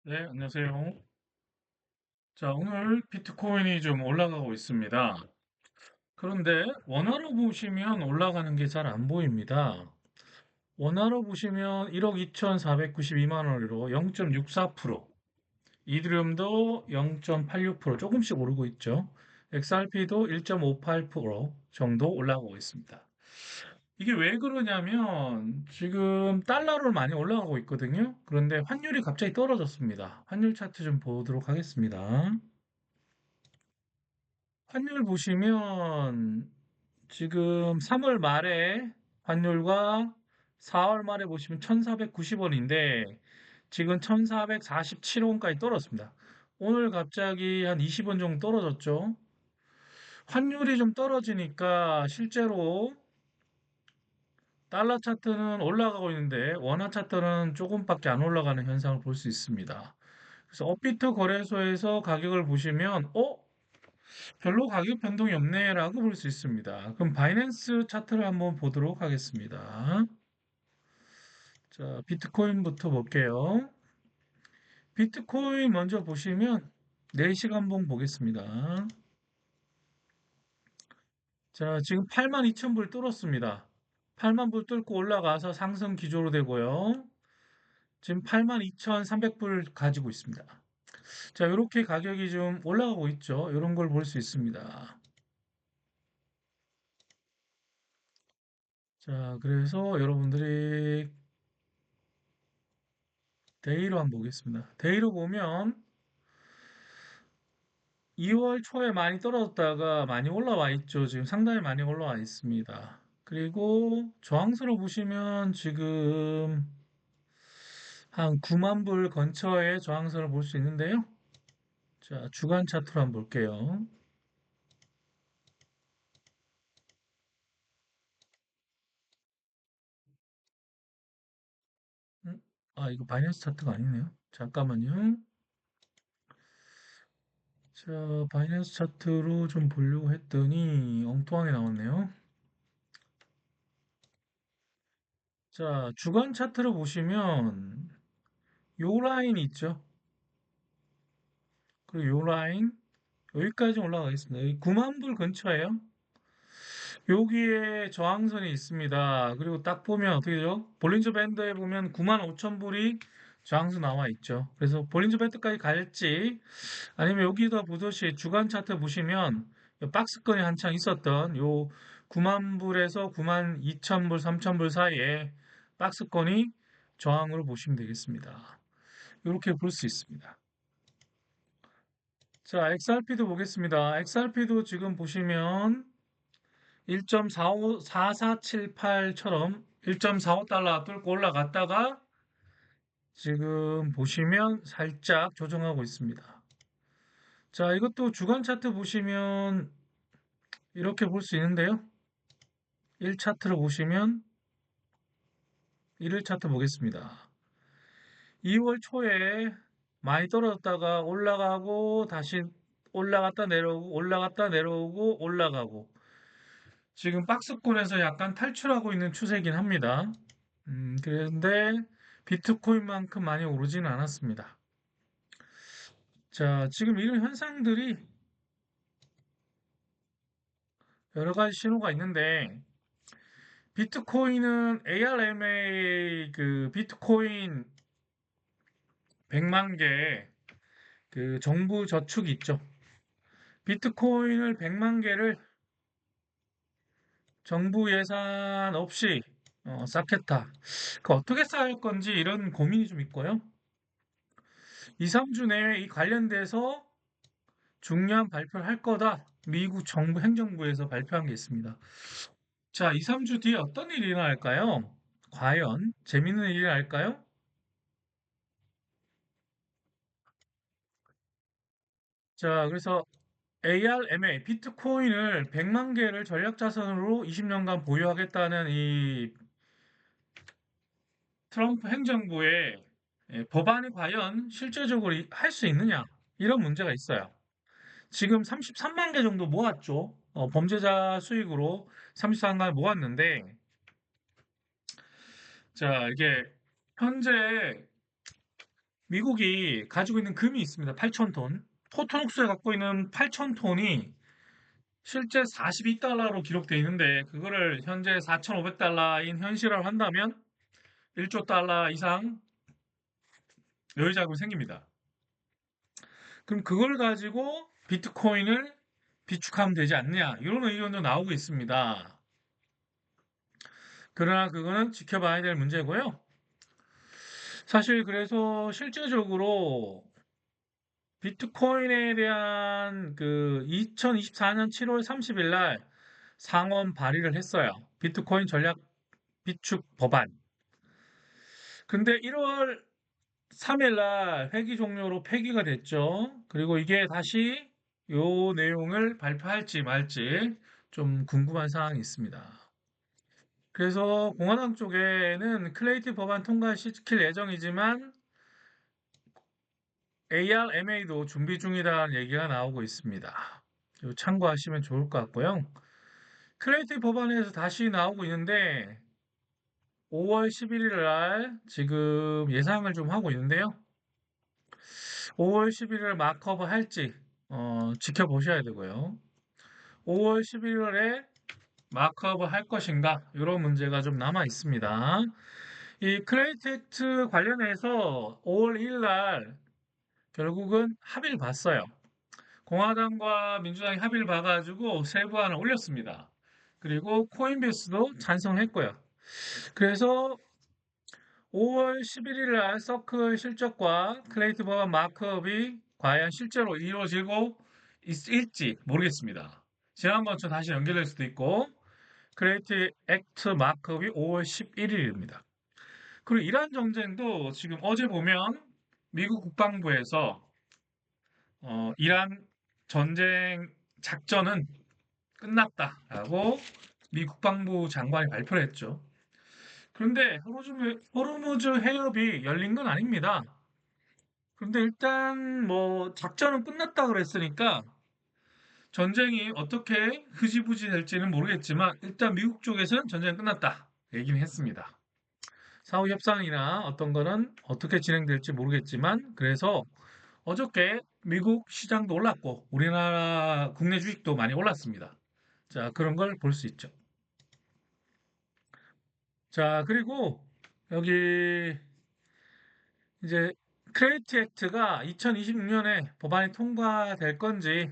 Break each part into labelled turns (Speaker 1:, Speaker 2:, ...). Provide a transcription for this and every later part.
Speaker 1: 네, 안녕하세요. 자, 오늘 비트코인이 좀 올라가고 있습니다. 그런데 원화로 보시면 올라가는 게 잘 안 보입니다. 원화로 보시면 1억 2,492만 원으로 0.64%, 이드리움도 0.86% 조금씩 오르고 있죠. XRP도 1.58% 정도 올라가고 있습니다. 이게 왜 그러냐면 지금 달러로 많이 올라가고 있거든요. 그런데 환율이 갑자기 떨어졌습니다. 환율 차트 좀 보도록 하겠습니다. 환율 보시면 지금 3월 말에 환율과 4월 말에 보시면 1,490원인데 지금 1,447원까지 떨어졌습니다. 오늘 갑자기 한 20원 정도 떨어졌죠. 환율이 좀 떨어지니까 실제로 달러 차트는 올라가고 있는데 원화 차트는 조금밖에 안 올라가는 현상을 볼 수 있습니다. 그래서 업비트 거래소에서 가격을 보시면 별로 가격 변동이 없네라고 볼 수 있습니다. 그럼 바이낸스 차트를 한번 보도록 하겠습니다. 자, 비트코인부터 볼게요. 비트코인 먼저 보시면 4시간봉 보겠습니다. 자, 지금 82,000불 뚫었습니다. 8만 불 뚫고 올라가서 상승 기조로 되고요. 지금 82,300불 가지고 있습니다. 자, 이렇게 가격이 좀 올라가고 있죠. 이런 걸 볼 수 있습니다. 자, 그래서 여러분들이 데이로 한번 보겠습니다. 데이로 보면 2월 초에 많이 떨어졌다가 많이 올라와 있죠. 지금 상당히 많이 올라와 있습니다. 그리고 저항선을 보시면 지금 한 9만 불 근처에 저항선을 볼 수 있는데요. 자, 주간 차트로 한번 볼게요. 음, 이거 바이낸스 차트가 아니네요. 잠깐만요. 자, 바이낸스 차트로 좀 보려고 했더니 엉뚱하게 나왔네요. 자, 주간 차트를 보시면 요 라인 있죠. 그리고 요 라인 여기까지 올라가겠습니다. 여기 9만 불 근처에요. 여기에 저항선이 있습니다. 그리고 딱 보면 어떻게 되죠? 볼린저 밴드에 보면 9만 5천 불이 저항선 나와 있죠. 그래서 볼린저 밴드까지 갈지 아니면 여기다 보듯이 주간 차트 보시면 박스권이 한창 있었던 요 9만 불에서 9만 2천 불, 3천 불 사이에 박스권이 저항으로 보시면 되겠습니다. 이렇게 볼 수 있습니다. 자, XRP도 보겠습니다. XRP도 지금 보시면 1.45, 4478처럼 1.45달러 뚫고 올라갔다가 지금 보시면 살짝 조정하고 있습니다. 자, 이것도 주간 차트 보시면 이렇게 볼 수 있는데요. 1차트를 보시면 1일 차트 보겠습니다. 2월 초에 많이 떨어졌다가 올라가고 다시 올라갔다 내려오고 올라갔다 내려오고 올라가고 지금 박스권에서 약간 탈출하고 있는 추세긴 합니다. 그런데 비트코인만큼 많이 오르지는 않았습니다. 자, 지금 이런 현상들이 여러 가지 신호가 있는데 비트코인은 ARMA 그 비트코인 100만 개 그 정부 저축 있죠. 비트코인을 100만 개를 정부 예산 없이 쌓겠다. 그 어떻게 쌓을 건지 이런 고민이 좀 있고요. 2, 3주 내에 이 관련돼서 중요한 발표를 할 거다. 미국 정부 행정부에서 발표한 게 있습니다. 자, 2, 3주 뒤에 어떤 일이 일어날까요? 과연 재밌는 일이 날까요? 자, 그래서 ARMA 비트코인을 100만 개를 전략 자산으로 20년간 보유하겠다는 이 트럼프 행정부의 법안이 과연 실제적으로 할 수 있느냐? 이런 문제가 있어요. 지금 33만 개 정도 모았죠. 범죄자 수익으로 33만 개 모았는데 자, 이게 현재 미국이 가지고 있는 금이 있습니다. 8,000톤. 포토녹스에 갖고 있는 8,000톤이 실제 42달러로 기록되어 있는데 그거를 현재 4,500달러인 현실화를 한다면 1조 달러 이상 여유 자금이 생깁니다. 그럼 그걸 가지고 비트코인을 비축하면 되지 않냐 이런 의견도 나오고 있습니다. 그러나 그거는 지켜봐야 될 문제고요. 사실 그래서 실제적으로 비트코인에 대한 그 2024년 7월 30일 날 상원 발의를 했어요. 비트코인 전략 비축 법안. 근데 1월 3일 날 회기 종료로 폐기가 됐죠. 그리고 이게 다시 요 내용을 발표할지 말지 좀 궁금한 사항이 있습니다. 그래서 공화당 쪽에는 클레이티 법안 통과시킬 예정이지만 ARMA도 준비 중이라는 얘기가 나오고 있습니다. 이거 참고하시면 좋을 것 같고요. 클레이티 법안에서 다시 나오고 있는데 5월 11일 날 지금 예상을 좀 하고 있는데요. 5월 11일 마크업 할지 지켜보셔야 되고요. 5월 11일에 마크업을 할 것인가 이런 문제가 좀 남아 있습니다. 이 크레이트 액트 관련해서 5월 1일 날 결국은 합의를 봤어요. 공화당과 민주당이 합의를 봐가지고 세부안을 올렸습니다. 그리고 코인베이스도 찬성했고요. 그래서 5월 11일 날 서클 실적과 크레이트 법안 마크업이 과연 실제로 이루어지고 있을지 모르겠습니다. 지난번처럼 다시 연결될 수도 있고 크레이트 액트 마크업이 5월 11일입니다. 그리고 이란 정쟁도 지금 어제 보면 미국 국방부에서 이란 전쟁 작전은 끝났다라고 미 국방부 장관이 발표를 했죠. 그런데 호르무즈 해협이 열린 건 아닙니다. 그런데 일단 뭐 작전은 끝났다 그랬으니까 전쟁이 어떻게 흐지부지 될지는 모르겠지만 일단 미국 쪽에서는 전쟁이 끝났다 얘기는 했습니다. 사후 협상이나 어떤 거는 어떻게 진행될지 모르겠지만 그래서 어저께 미국 시장도 올랐고 우리나라 국내 주식도 많이 올랐습니다. 자, 그런 걸 볼 수 있죠. 자, 그리고 여기 이제 크레이트 액트가 2026년에 법안이 통과될 건지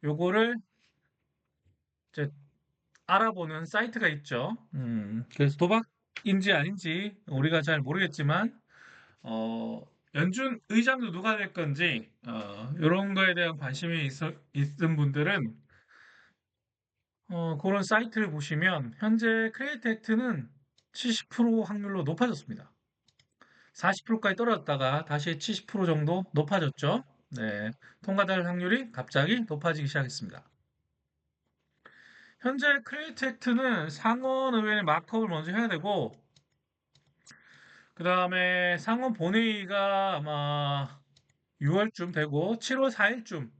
Speaker 1: 요거를 이제 알아보는 사이트가 있죠. 그래서 도박인지 아닌지 우리가 잘 모르겠지만 연준 의장도 누가 될 건지 이런 거에 대한 관심이 있은 분들은 그런 사이트를 보시면 현재 크레이트 액트는 70% 확률로 높아졌습니다. 40%까지 떨어졌다가 다시 70% 정도 높아졌죠. 네, 통과될 확률이 갑자기 높아지기 시작했습니다. 현재 크레이트 액트는 상원의회의 마크업을 먼저 해야 되고 그 다음에 상원 본회의가 아마 6월쯤 되고 7월 4일쯤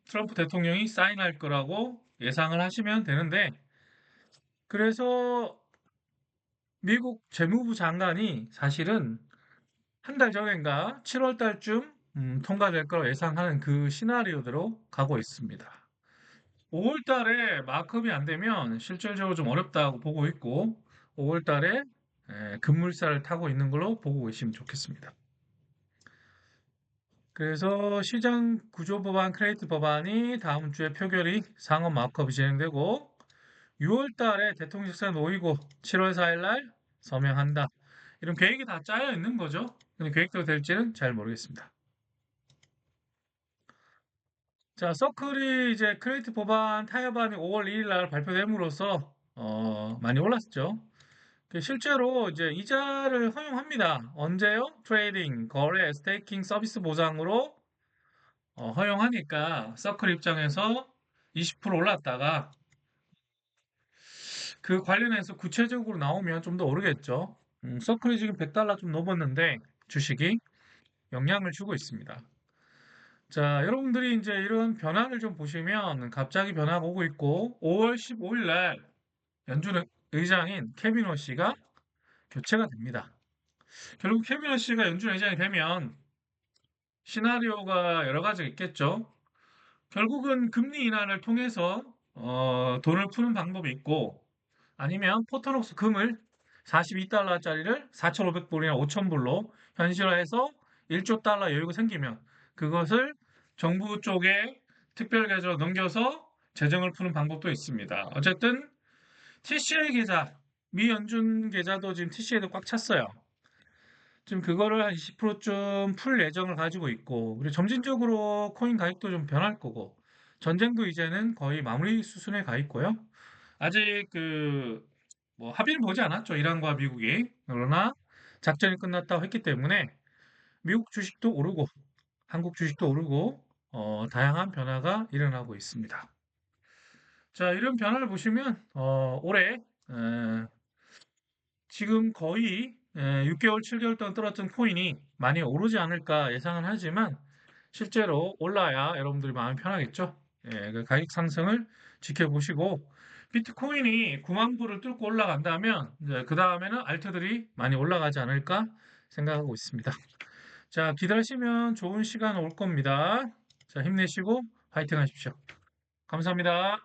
Speaker 1: 트럼프 대통령이 사인할 거라고 예상을 하시면 되는데 그래서 미국 재무부 장관이 사실은 한 달 전인가 7월 달쯤 통과될 거로 예상하는 그 시나리오대로 가고 있습니다. 5월 달에 마크업이 안 되면 실질적으로 좀 어렵다고 보고 있고 5월 달에 급물살을 타고 있는 걸로 보고 계시면 좋겠습니다. 그래서 시장 구조 법안, 크레이트 법안이 다음 주에 표결이 상원 마크업이 진행되고 6월 달에 대통령 직사 놓이고 7월 4일 날 서명한다. 이런 계획이 다 짜여 있는 거죠. 근데 계획대로 될지는 잘 모르겠습니다. 자, 서클이 이제 크레이트 법안 타협안이 5월 2일 날 발표됨으로써 많이 올랐죠. 실제로 이제 이자를 허용합니다. 언제요? 트레이딩, 거래, 스테이킹 서비스 보장으로 허용하니까 서클 입장에서 20% 올랐다가 그 관련해서 구체적으로 나오면 좀 더 오르겠죠. 서클이 지금 100달러 좀 넘었는데 주식이 영향을 주고 있습니다. 자, 여러분들이 이제 이런 변화를 좀 보시면 갑자기 변화가 오고 있고 5월 15일 날 연준 의장인 케빈 워시가 교체가 됩니다. 결국 케미너 씨가 연준 의장이 되면 시나리오가 여러 가지가 있겠죠. 결국은 금리 인하를 통해서 돈을 푸는 방법이 있고 아니면 포터녹스 금을 42달러짜리를 4,500불이나 5,000불로 현실화해서 1조 달러 여유가 생기면 그것을 정부 쪽에 특별 계좌로 넘겨서 재정을 푸는 방법도 있습니다. 어쨌든 TCL 계좌, 미 연준 계좌도 지금 TCL도 꽉 찼어요. 지금 그거를 한 20%쯤 풀 예정을 가지고 있고, 그리고 점진적으로 코인 가격도 좀 변할 거고, 전쟁도 이제는 거의 마무리 수순에 가 있고요. 아직 뭐 합의는 보지 않았죠. 이란과 미국이. 그러나 작전이 끝났다고 했기 때문에 미국 주식도 오르고, 한국 주식도 오르고, 다양한 변화가 일어나고 있습니다. 자, 이런 변화를 보시면, 올해, 지금 거의 6개월, 7개월 동안 떨어졌던 코인이 많이 오르지 않을까 예상은 하지만 실제로 올라야 여러분들이 마음이 편하겠죠. 예, 그 가격 상승을 지켜보시고 비트코인이 9만 불을 뚫고 올라간다면 그 다음에는 알트들이 많이 올라가지 않을까 생각하고 있습니다. 자, 기다리시면 좋은 시간 올 겁니다. 자, 힘내시고 파이팅 하십시오. 감사합니다.